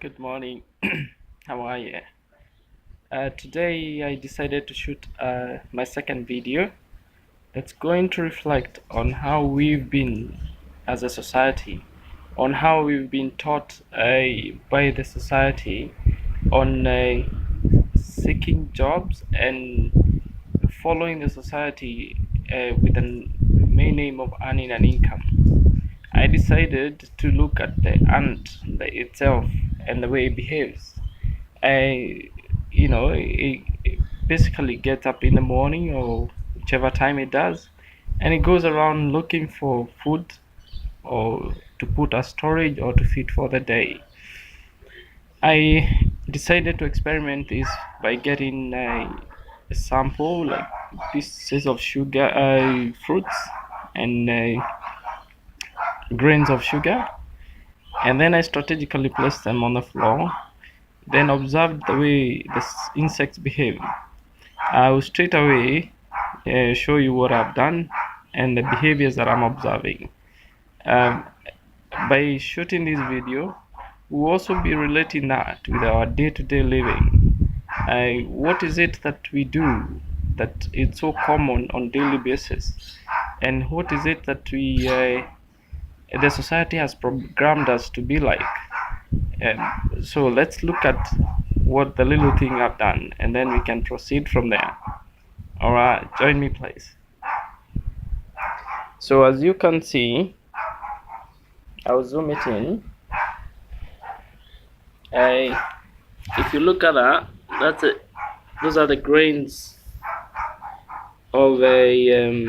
Good morning. How are you? Today I decided to shoot my second video that's going to reflect on how we've been as a society, on how we've been taught by the society on seeking jobs and following the society with the main aim of earning an income. I decided to look at the ant itself and the way it behaves. I, it basically gets up in the morning or whichever time it does, and it goes around looking for food or to put as storage or to feed for the day. I decided to experiment this by getting a sample like pieces of sugar, fruits, and grains of sugar, and then I strategically placed them on the floor, then observed the way the insects behave. I will straight away show you what I've done and the behaviors that I'm observing. Um, by shooting this video, we'll also be relating that with our day-to-day living. What is it that we do that it's so common on daily basis, and what is it that the society has programmed us to be like? So let's look at what the little thing I've done, and then we can proceed from there. All right, join me, please. So as you can see, I'll zoom it in. If you look at that, that's it. Those are the grains of a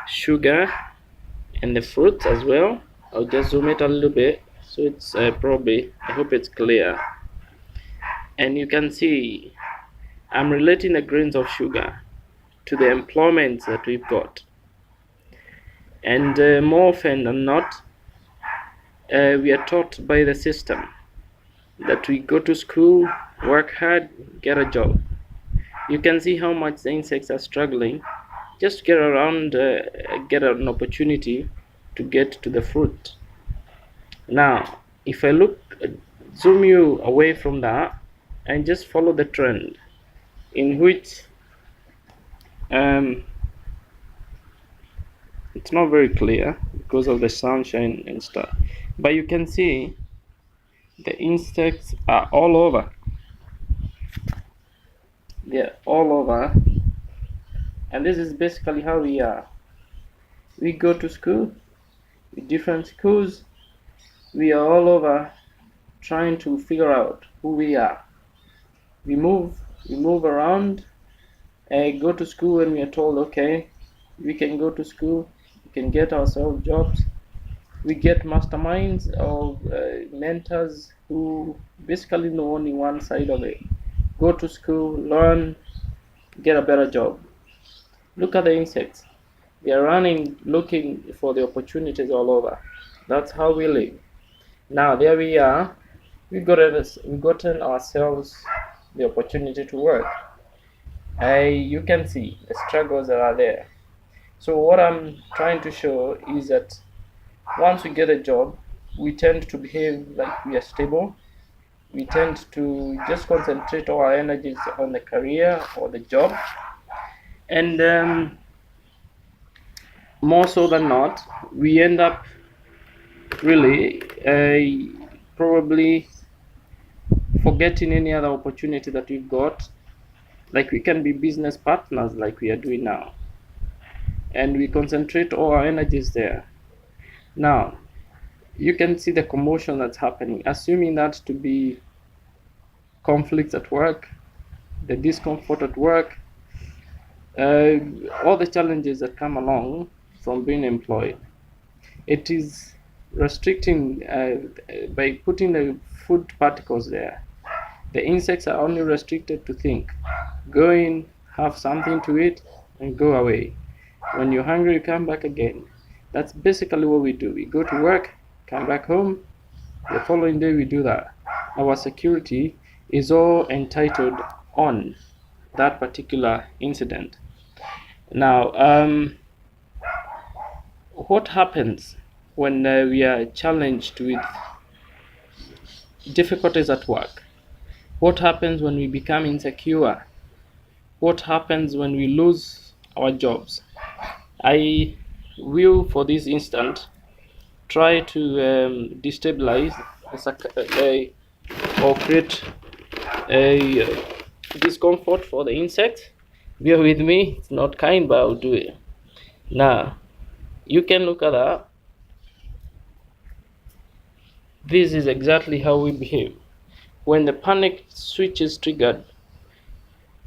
sugar and the fruits as well. I'll just zoom it a little bit so it's probably, I hope it's clear. And you can see I'm relating the grains of sugar to the employments that we've got. And more often than not, we are taught by the system that we go to school, work hard, get a job. You can see how much the insects are struggling just to get around, get an opportunity to get to the fruit. Now, if I zoom you away from that and just follow the trend in which it's not very clear because of the sunshine and stuff, but you can see the insects are all over. They're all over, and this is basically how we are. We go to school, with different schools, we are all over trying to figure out who we are. We move around, go to school, and we are told, okay, we can go to school, we can get ourselves jobs. We get masterminds or mentors who basically know only one side of it. Go to school, learn, get a better job. Look at the insects. They are running, looking for the opportunities all over. That's how we live. Now there we are. We've gotten ourselves the opportunity to work. You can see the struggles that are there. So what I'm trying to show is that once we get a job, we tend to behave like we are stable. We tend to just concentrate all our energies on the career or the job. And more so than not, we end up really probably forgetting any other opportunity that we've got. Like we can be business partners like we are doing now. And we concentrate all our energies there. Now, you can see the commotion that's happening, assuming that to be conflicts at work, the discomfort at work, all the challenges that come along from being employed. It is restricting by putting the food particles there. The insects are only restricted to think. Go in, have something to eat, and go away. When you're hungry, you come back again. That's basically what we do. We go to work, come back home, the following day we do that. Our security is all entitled on that particular incident. Now, what happens when we are challenged with difficulties at work? What happens when we become insecure? What happens when we lose our jobs? I will, for this instant, try to destabilize or create a discomfort for the insect. Bear with me, it's not kind, but I'll do it. Now, you can look at that. This is exactly how we behave. When the panic switch is triggered,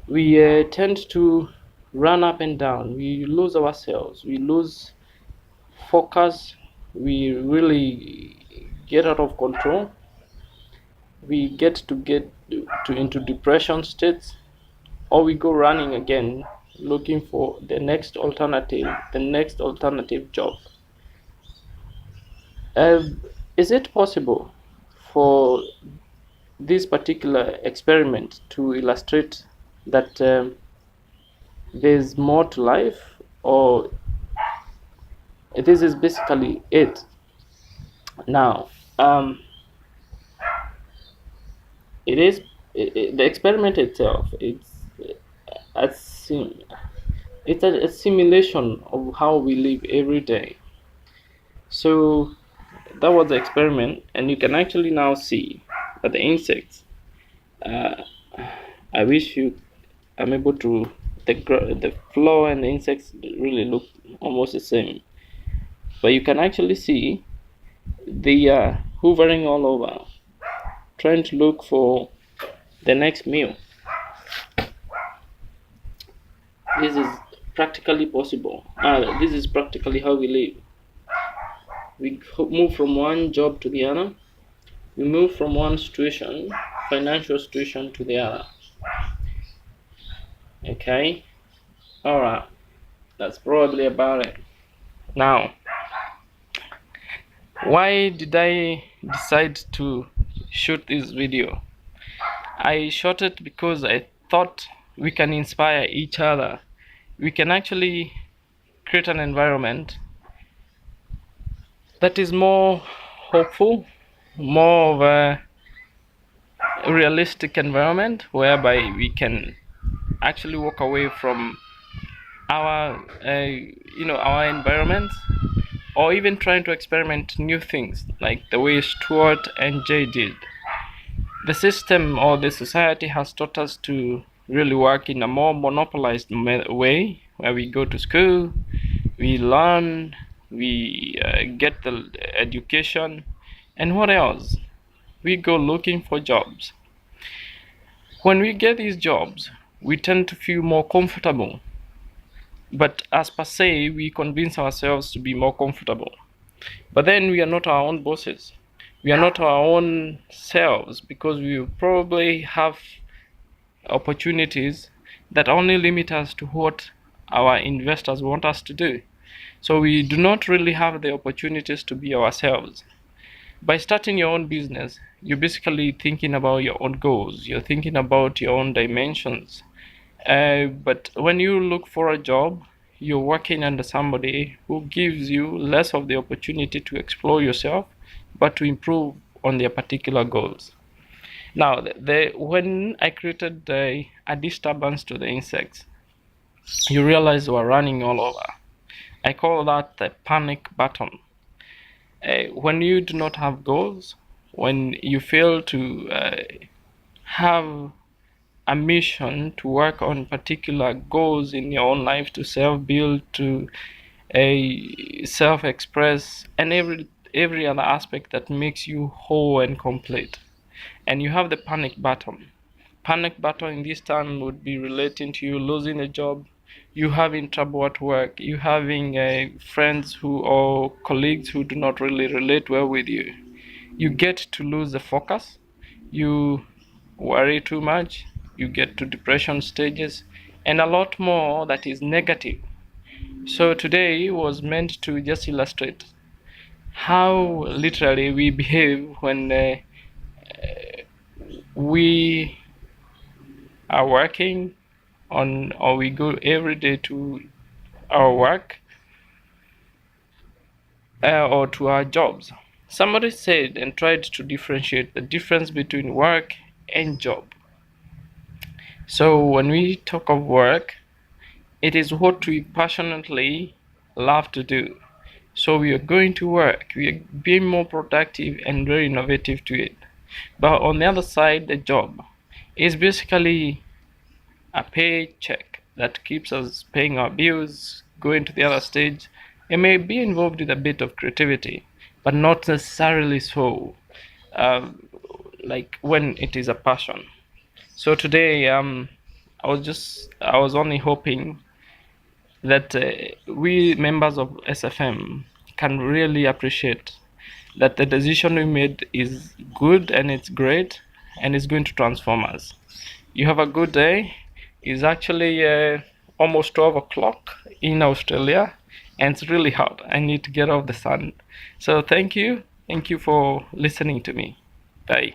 we tend to run up and down. We lose ourselves. We lose focus. We really get out of control. We get into depression states, or we go running again, looking for the next alternative job. Is it possible for this particular experiment to illustrate that there's more to life, or this is basically it? Now, the experiment itself. It's a simulation of how we live every day. So that was the experiment, and you can actually now see that the insects. I wish I'm able to. The floor and the insects really look almost the same, but you can actually see they are hovering all over, trying to look for the next meal. This is practically possible. This is practically how we live. We move from one job to the other. We move from one financial situation, to the other. Okay? Alright. That's probably about it. Now, why did I decide to shoot this video? I shot it because I thought we can inspire each other. We can actually create an environment that is more hopeful, more of a realistic environment, whereby we can actually walk away from our environment, or even trying to experiment new things, like the way Stuart and Jay did. The system or the society has taught us to really work in a more monopolized way, where we go to school, we learn, we get the education, and what else? We go looking for jobs. When we get these jobs, we tend to feel more comfortable, but as per se, we convince ourselves to be more comfortable. But then we are not our own bosses. We are not our own selves, because we probably have opportunities that only limit us to what our investors want us to do. So we do not really have the opportunities to be ourselves. By starting your own business, you're basically thinking about your own goals. You're thinking about your own dimensions. But when you look for a job, you're working under somebody who gives you less of the opportunity to explore yourself, but to improve on their particular goals. Now, when I created a disturbance to the insects, you realize we're running all over. I call that the panic button. When you do not have goals, when you fail to have a mission to work on particular goals in your own life, to self-build, to self-express, and every other aspect that makes you whole and complete, and you have the panic button. Panic button in this time would be relating to you losing a job, you having trouble at work, you having friends or colleagues who do not really relate well with you. You get to lose the focus, you worry too much, you get to depression stages, and a lot more that is negative. So today was meant to just illustrate how literally we behave when we are working on, or we go every day to our work or to our jobs. Somebody said and tried to differentiate the difference between work and job. So when we talk of work, it is what we passionately love to do. So we are going to work, we are being more productive and very innovative to it. But on the other side, the job is basically a paycheck that keeps us paying our bills, going to the other stage. It may be involved with a bit of creativity, but not necessarily so, um, like when it is a passion. So today, I was only hoping that we members of SFM can really appreciate that the decision we made is good and it's great and it's going to transform us. You have a good day. It's actually almost 12 o'clock in Australia and it's really hot. I need to get off the sun. So thank you. Thank you for listening to me. Bye.